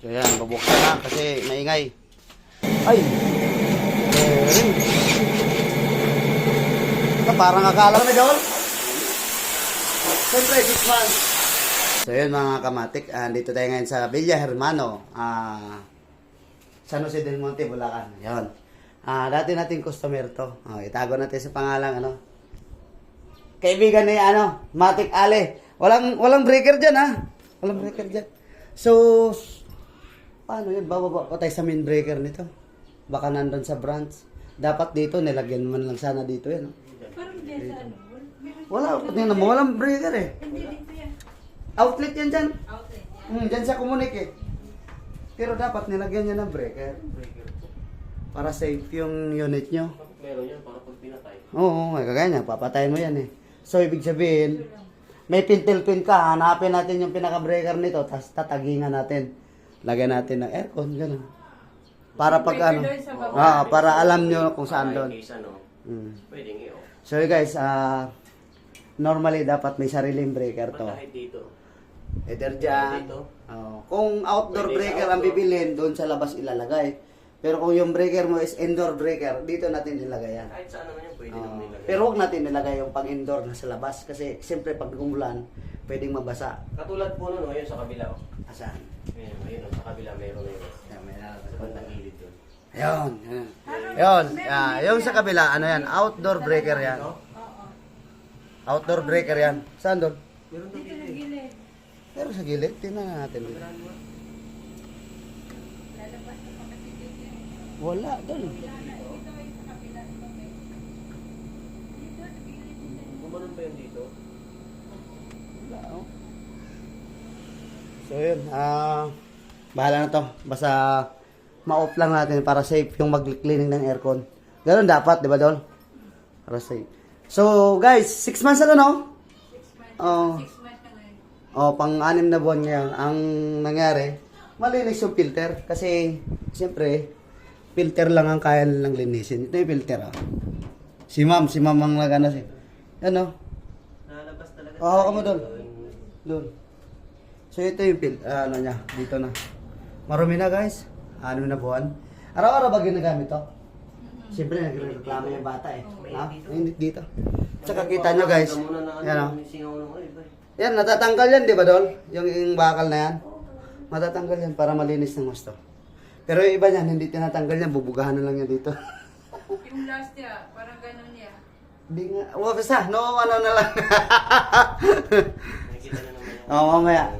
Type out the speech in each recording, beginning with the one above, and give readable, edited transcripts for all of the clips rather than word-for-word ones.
So yan, bubuksan na kasi maingay. Ay! Ring! Ito, parang akala na Dol. Siyempre, 6 months. So yun mga kamatik, dito tayo ngayon sa Villa Hermano. San Jose del Monte, Bulacan. Yun. Dati nating customer to. Itago natin sa pangalang kaibigan ni Matic Ale. Walang breaker dyan Walang breaker dyan. So, paano yun? Bababa pa tayo sa main breaker nito. Baka nandun sa branch. Dapat dito, nilagyan man lang sana dito yan. Parang dyan sa Wala, walang breaker eh. Hindi dito yan. Outlet yan dyan. Outlet yan. Dyan siya kumunik eh. Pero dapat nilagyan niya ng breaker. Para safe yung unit nyo. Meron yan para pag pinatay. Oo, kagaya niya. Papatayin mo yan eh. So, ibig sabihin, may pintil pin ka. Hanapin natin yung pinaka-breaker nito. Tapos tatagingan natin. Lagyan natin ng aircon. Ganun. Para pag para alam nyo kung saan doon. Pwedeng i-off. So guys, normally dapat may sariling breaker to. Kahit dito. Either dyan. Dito. Kung outdoor Pwede breaker sa ang outdoor. bibilhin, doon sa labas ilalagay. Pero kung yung breaker mo is indoor breaker, dito natin ilagay yan. Kahit saan naman yan, pwede naman nilagay. Pero huwag natin nilagay yung pang-indoor na sa labas. Kasi siyempre pag umulan, pwedeng mabasa. Katulad po nun, yun sa kabila. Asan? Ayun, sa kabila meron na yun. Yan, may Sa bandang gilid doon. Ayun. Ayun. Yung sa kabila, yan? Outdoor breaker yan. Outdoor breaker yan. Saan doon? Meron doon Dito na dito. gilid. Pero sa gilid, tingnan natin. Lalabas na pa kasi dito yan. Wala doon. Dito ay sa kabila. Dito sa gilid. Gumanon pa yun dito. Wala, oh. So yun, bahala na to. Basta ma-off lang natin para safe yung mag-cleaning ng aircon. Ganun dapat, di ba Dol? Para safe. So guys, 6 months na to, no? 6 months. Oh. 6 months na ngayon. Pang-6 na buwan ngayon. Ang nangyari, malinis yung filter. Kasi, siyempre, filter lang ang kaya nilang linisin. Ito yung filter, Si ma'am ang nagana si. Ano? Nalabas talaga. Hawakan mo doon. Doon. So ito yung niya, dito na. Marumi na guys. 6 na buwan. Araw-araw ba ginagamit to? Siyempre nagreklamo yung bata eh. Mainit dito. Tsaka kita nyo guys. Yan Yan, natatanggal yan, di ba Dol? Yung bakal na yan. Matatanggal yan para malinis ng gusto. Pero yung iba niyan, hindi tinatanggal yan. Bubugahan na lang yan dito. Yung last niya, parang ganun niya. Hindi nga. Basta, ano na lang. Nakikita na naman yung... Mamaya.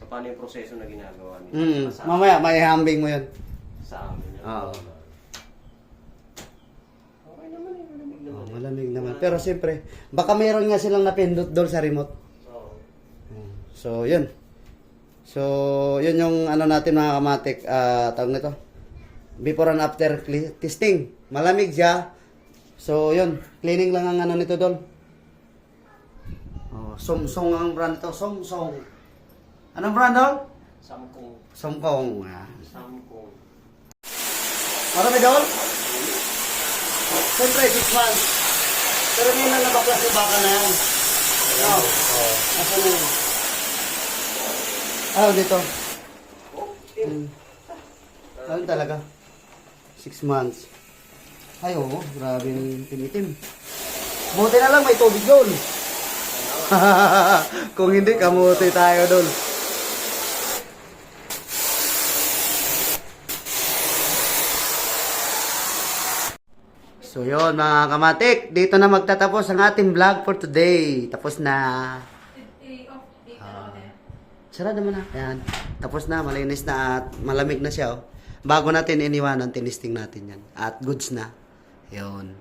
Paano yung proseso na ginagawa nila. Mamaya, may hambing mo yun. Sa amin. Oo. Okay naman eh. Malamig naman. Malamig naman. Pero siyempre, baka meron nga silang napindot doon sa remote. Oo. So, yun. So, yun yung natin mga kamatik. Tawag nito. Before and after testing. Malamig siya. So, yun. Cleaning lang ang nito doon. Somsong ang brand ito. Somsong. Anong brand doon? Samkong. Somkong. Samkong. Marami doon? Siyempre, 6 months. Pero ngayon lang nabaklas yung baka na yan. Asan na yun? Dito. Ano talaga? 6 months. Ay, oo. Grabe yung timitim. Buti na lang may tubig doon. Kung hindi, kamuti tayo doon. So yun mga kamatik, dito na magtatapos ang ating vlog for today. Tapos na. Off dito. Sarado mo na. Ayan. Tapos na, malinis na at malamig na siya. Bago natin iniwanan, tinisting natin yan. At goods na. Yun.